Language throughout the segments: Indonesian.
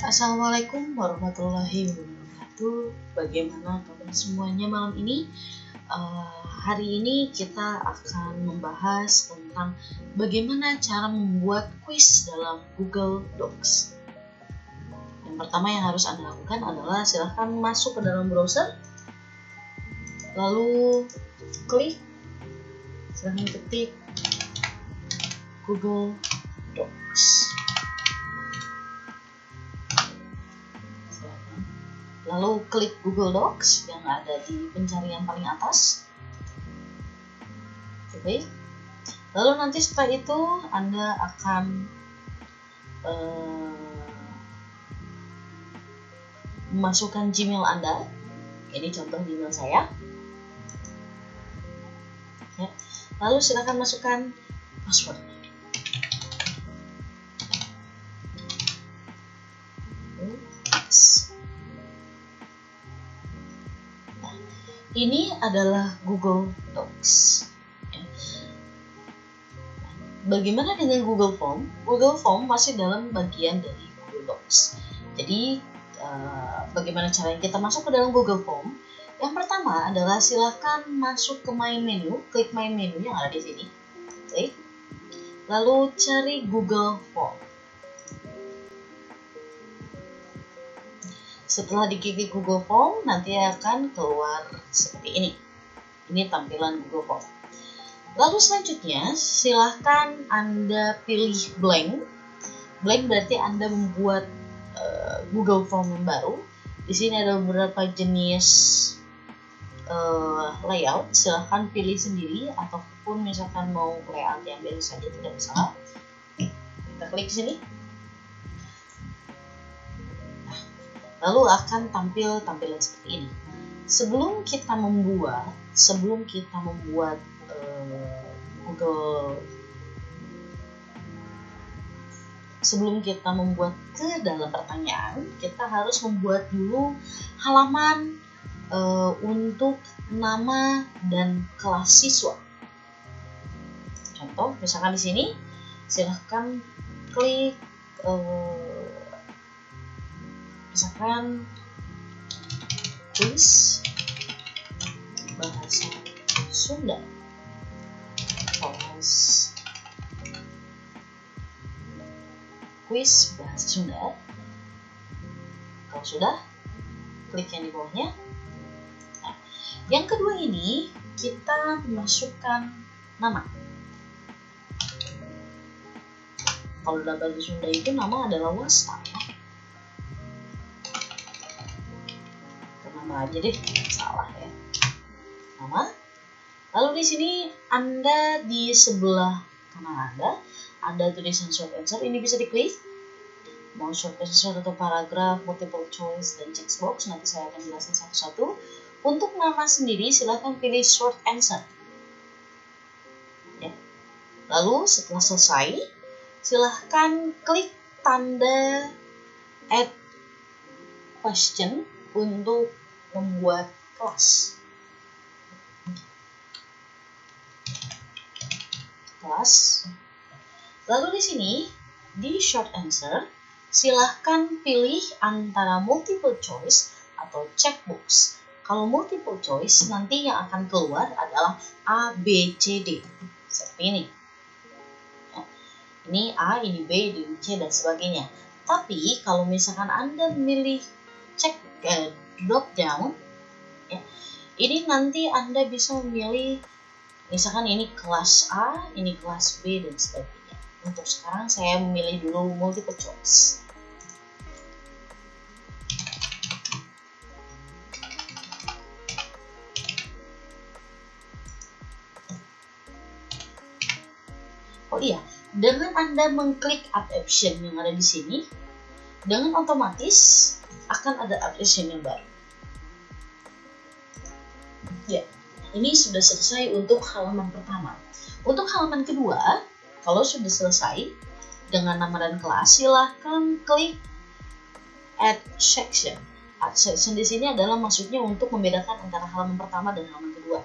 Assalamualaikum warahmatullahi wabarakatuh. Bagaimana kabar semuanya malam ini? Hari ini kita akan membahas tentang bagaimana cara membuat kuis dalam Google Docs. Yang pertama yang harus Anda lakukan adalah silahkan masuk ke dalam browser, lalu silahkan ketik Google Docs. Lalu klik Google Docs yang ada di pencarian paling atas. Oke. Lalu nanti setelah itu Anda akan memasukkan Gmail Anda. Ini contoh Gmail saya. Ya. Lalu silakan masukkan password. Ini adalah Google Docs. Bagaimana dengan Google Form? Google Form masih dalam bagian dari Google Docs. Jadi, bagaimana caranya kita masuk ke dalam Google Form? Yang pertama adalah silahkan masuk ke main menu, klik main menu yang ada di sini. Klik. Lalu cari Google Form. Setelah diklik Google Form, nanti akan keluar seperti ini. Ini tampilan Google Form. Lalu selanjutnya, silahkan Anda pilih blank. Blank berarti Anda membuat Google Form yang baru. Di sini ada beberapa jenis layout. Silahkan pilih sendiri, ataupun misalkan mau layout yang biasa saja tidak masalah. Kita klik sini. Lalu akan tampil tampilan seperti ini. Sebelum kita membuat ke dalam pertanyaan, kita harus membuat dulu halaman untuk nama dan kelas siswa. Contoh, misalkan di sini, silahkan klik misalkan kuis bahasa Sunda, kelas kuis bahasa Sunda. Kalau sudah, klik yang di bawahnya. Nah, yang kedua ini kita masukkan nama. Kalau dalam bahasa Sunda itu nama adalah wasta. Nama aja deh, salah ya. Nama. Lalu di sini Anda di sebelah kanan Anda ada tulisan short answer. Ini bisa diklik. Mau short answer atau paragraf, multiple choice dan text box, nanti saya akan jelaskan satu-satu. Untuk nama sendiri silahkan pilih short answer. Ya. Lalu setelah selesai, silahkan klik tanda add question untuk membuat kelas. Lalu di sini di short answer silahkan pilih antara multiple choice atau checkbox. Kalau multiple choice nanti yang akan keluar adalah A, B, C, D seperti ini. Ya. Ini A, ini B, ini C dan sebagainya. Tapi kalau misalkan Anda memilih drop down, ya, ini nanti Anda bisa memilih misalkan ini kelas A, ini kelas B dan sebagainya. Untuk sekarang saya memilih dulu multiple choice. Oh iya, dengan Anda mengklik add option yang ada di sini, dengan otomatis akan ada add option yang baru. Ya, ini sudah selesai untuk halaman pertama. Untuk halaman kedua, kalau sudah selesai dengan nama dan kelas, silahkan klik add section. Add section di sini adalah maksudnya untuk membedakan antara halaman pertama dan halaman kedua.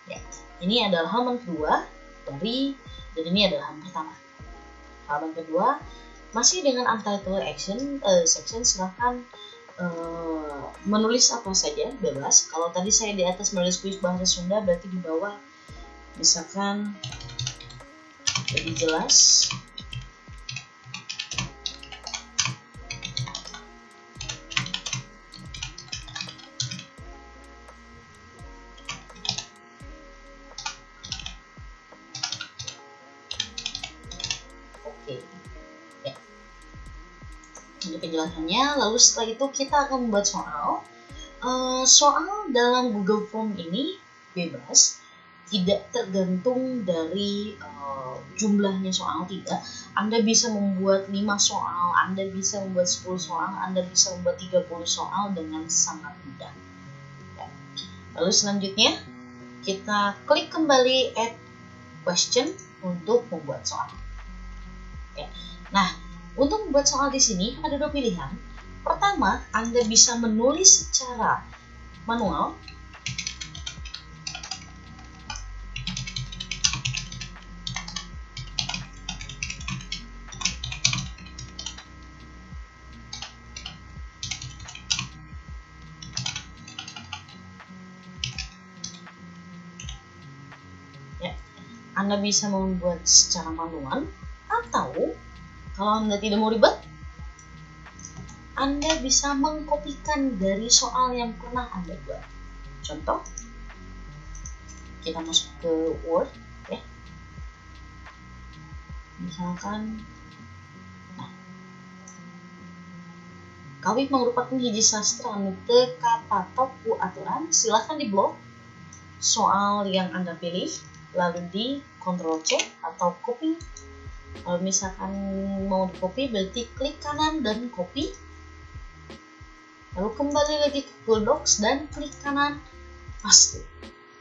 Ya, ini adalah halaman kedua dan ini adalah halaman pertama. Halaman kedua Masih dengan untitled section, silahkan menulis apa saja, bebas. Kalau tadi saya di atas menulis kuis bahasa Sunda, berarti di bawah misalkan lebih jelas. Oke, ya. Ini penjelasannya. Lalu setelah itu kita akan membuat soal. Soal dalam Google Form ini bebas, tidak tergantung dari jumlahnya soal, tidak. Anda bisa membuat 5 soal, Anda bisa membuat 10 soal, Anda bisa membuat 30 soal dengan sangat mudah. Ya. Lalu selanjutnya kita klik kembali add question untuk membuat soal. Ya. Nah, untuk membuat soal di sini ada 2 pilihan. Pertama, Anda bisa menulis secara manual. Ya, Anda bisa membuat secara manual, atau kalau Anda tidak mau ribet, Anda bisa mengkopikan dari soal yang pernah Anda buat. Contoh, kita masuk ke Word, ya. Misalkan, kawih merupakan hiji sastra anu teu kapatok ku aturan. Silahkan di blok soal yang Anda pilih, lalu di Ctrl C atau copy. Kalau misalkan mau di copy, berarti klik kanan dan copy. Lalu kembali lagi ke Google Docs dan klik kanan paste.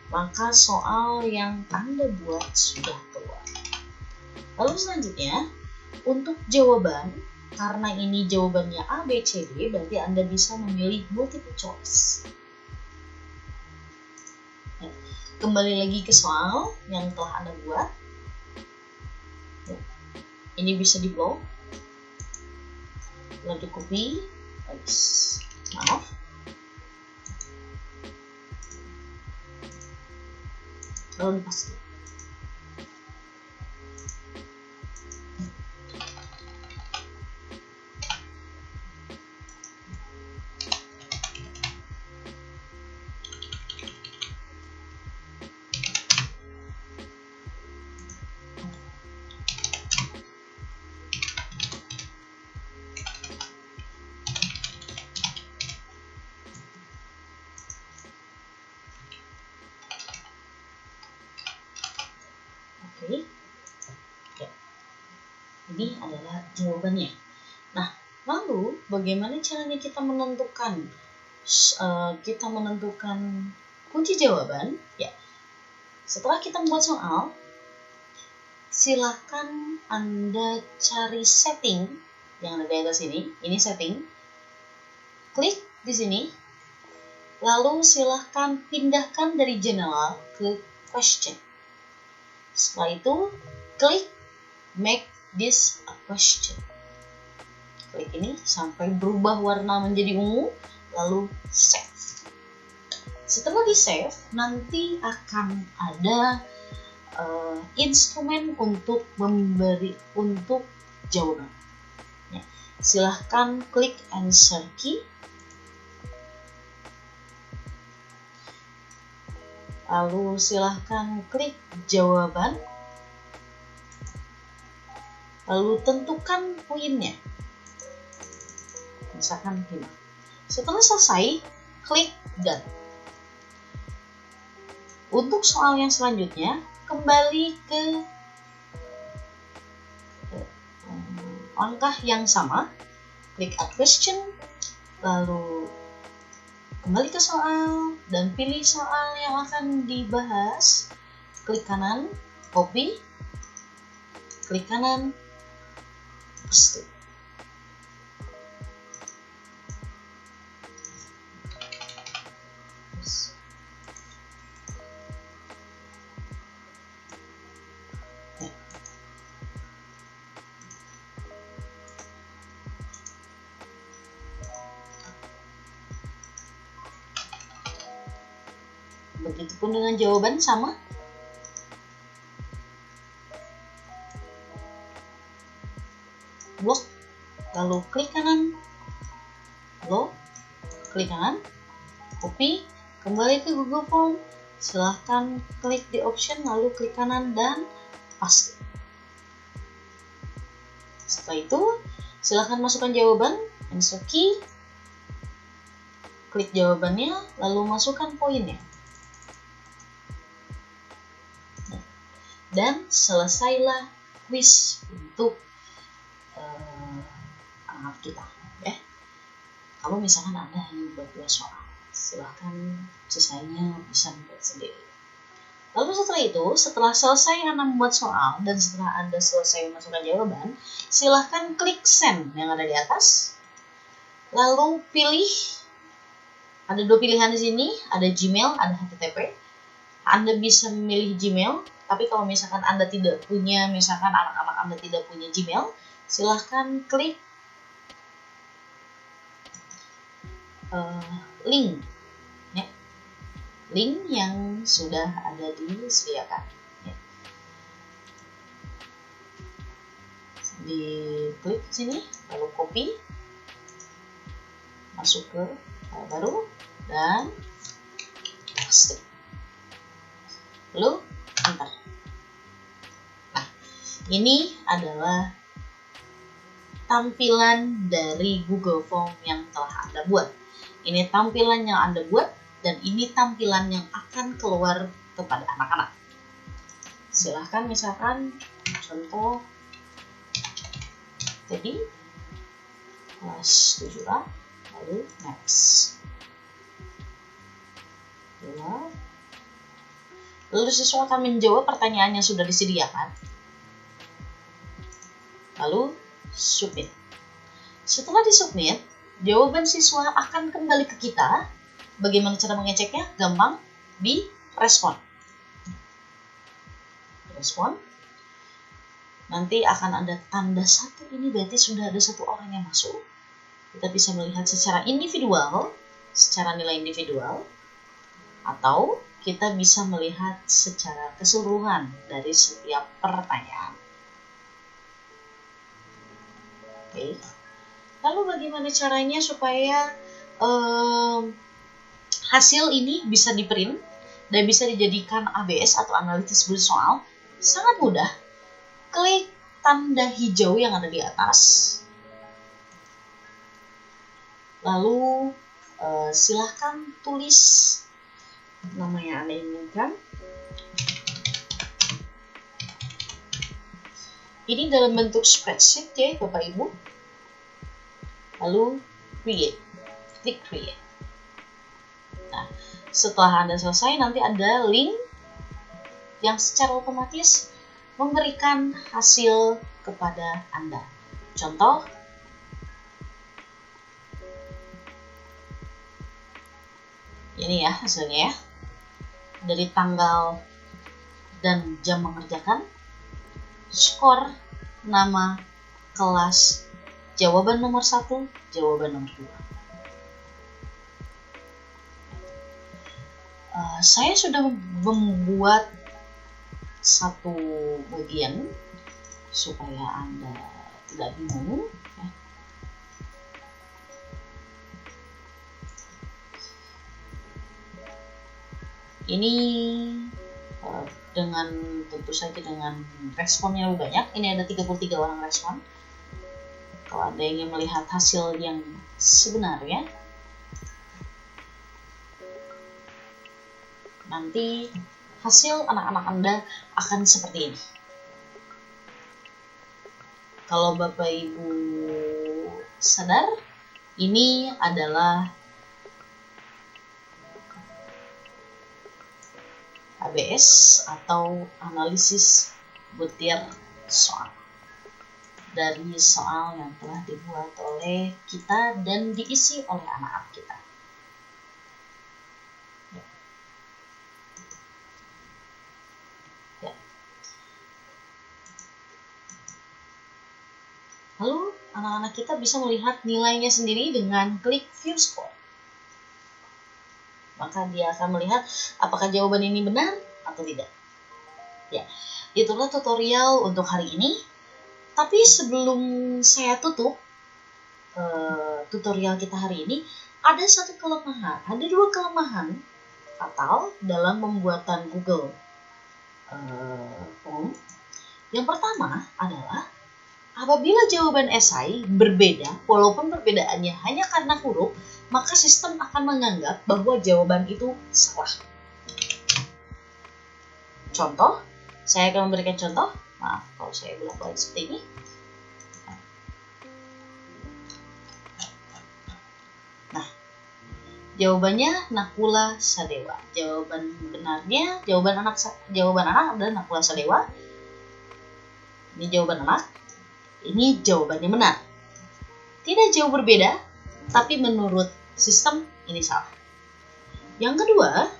Maka soal yang Anda buat sudah keluar. Lalu selanjutnya, untuk jawaban, karena ini jawabannya A, B, C, D, berarti Anda bisa memilih multiple choice. Kembali lagi ke soal yang telah Anda buat. Ini bisa di blok, lalu copy, lalu paste. Oke. Ya. Ini adalah jawabannya. Nah, lalu bagaimana caranya kita menentukan kunci jawaban? Ya. Setelah kita membuat soal, silahkan Anda cari setting yang ada di atas ini. Ini setting. Klik di sini. Lalu silahkan pindahkan dari general ke question. Setelah itu, klik make this a question. Klik ini sampai berubah warna menjadi ungu, lalu save. Setelah di save, nanti akan ada instrumen untuk jawaban. Ya. Silahkan klik answer key. Lalu silahkan klik jawaban. Lalu tentukan poinnya. Misalkan 5. Setelah selesai, klik done. Untuk soal yang selanjutnya, kembali ke langkah yang sama. Klik add question, lalu kembali ke soal dan pilih soal yang akan dibahas. Klik kanan, copy, klik kanan, paste. Begitupun dengan jawaban sama. Blok, lalu klik kanan, lalu klik kanan, copy, kembali ke Google Form, silahkan klik di option, lalu klik kanan dan paste. Setelah itu, silahkan masukkan jawaban, insert key, klik jawabannya, lalu masukkan poinnya. Dan selesailah quiz untuk anak kita. Ya. Kalau misalkan Anda hanya membuat 2 soal, silahkan sisanya bisa membuat sendiri. Lalu setelah itu, setelah selesai Anda membuat soal dan setelah Anda selesai memasukkan jawaban, silahkan klik send yang ada di atas. Lalu pilih, ada 2 pilihan di sini, ada Gmail, ada HTTP. Anda bisa memilih Gmail, tapi kalau misalkan Anda tidak punya, misalkan anak-anak Anda tidak punya Gmail, silahkan klik link, ya. Link yang sudah ada disediakan. Ya. Diklik sini, lalu copy, masuk ke file baru dan paste. Lalu enter. Nah, ini adalah tampilan dari Google Form yang telah Anda buat. Ini tampilan yang Anda buat dan ini tampilan yang akan keluar kepada anak-anak. Silahkan misalkan contoh tadi kelas 7A, lalu next. Lalu siswa akan menjawab pertanyaan yang sudah disediakan. Lalu submit. Setelah disubmit, jawaban siswa akan kembali ke kita. Bagaimana cara mengeceknya? Gampang, di respon. Respon. Nanti akan ada tanda 1, ini berarti sudah ada 1 orang yang masuk. Kita bisa melihat secara individual, secara nilai individual, atau kita bisa melihat secara keseluruhan dari setiap pertanyaan. Oke. Lalu bagaimana caranya supaya hasil ini bisa di-print dan bisa dijadikan ABS atau analisis bulat soal? Sangat mudah. Klik tanda hijau yang ada di atas. Lalu silahkan tulis nama yang Anda inginkan. Ini dalam bentuk spreadsheet ya Bapak Ibu. Lalu create. Klik create. Nah, setelah Anda selesai, nanti ada link yang secara otomatis memberikan hasil kepada Anda. Contoh, ini ya hasilnya ya. Dari tanggal dan jam mengerjakan, skor, nama, kelas, jawaban nomor 1, jawaban nomor 2. Saya sudah membuat satu bagian supaya Anda tidak bingung. Ya. Ini dengan tentu saja dengan respon yang lebih banyak. Ini ada 33 orang respon. Kalau Anda ingin melihat hasil yang sebenarnya, nanti hasil anak-anak Anda akan seperti ini. Kalau Bapak Ibu sadar, ini adalah ABS atau analisis butir soal dari soal yang telah dibuat oleh kita dan diisi oleh anak-anak kita. Ya. Lalu anak-anak kita bisa melihat nilainya sendiri dengan klik view score. Maka dia akan melihat apakah jawaban ini benar atau tidak. Ya, itulah tutorial untuk hari ini. Tapi sebelum saya tutup tutorial kita hari ini, ada dua kelemahan fatal dalam pembuatan Google Form. Yang pertama adalah apabila jawaban esai berbeda, walaupun perbedaannya hanya karena huruf, maka sistem akan menganggap bahwa jawaban itu salah. Contoh, saya akan memberikan contoh. Maaf kalau saya bolak-balik seperti ini. Nah, jawabannya Nakula Sadewa. Jawaban anak adalah Nakula Sadewa. Ini jawaban anak. Ini jawabannya benar. Tidak jauh berbeda, tapi menurut sistem ini salah. Yang kedua,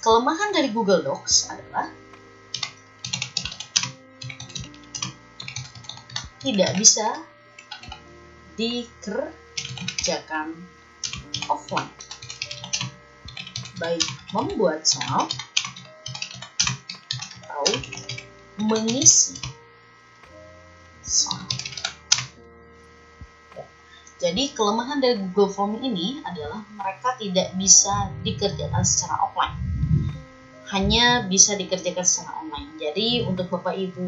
kelemahan dari Google Docs adalah tidak bisa dikerjakan offline, baik membuat soal atau mengisi soal. Jadi kelemahan dari Google Form ini adalah mereka tidak bisa dikerjakan secara offline, hanya bisa dikerjakan secara online. Jadi untuk Bapak Ibu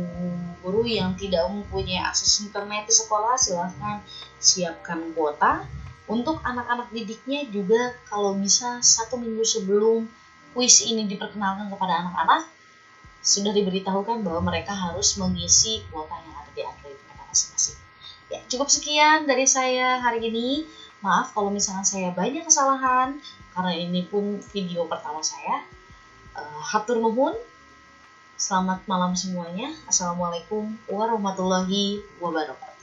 guru yang tidak mempunyai akses internet di sekolah, silahkan siapkan kuota. Untuk anak-anak didiknya juga kalau bisa 1 minggu sebelum kuis ini diperkenalkan kepada anak-anak, sudah diberitahukan bahwa mereka harus mengisi kuota yang ada di Android mereka masing-masing. Ya, cukup sekian dari saya hari ini. Maaf kalau misalnya saya banyak kesalahan, karena ini pun video pertama saya. Hatur nuhun. Selamat malam semuanya. Assalamualaikum warahmatullahi wabarakatuh.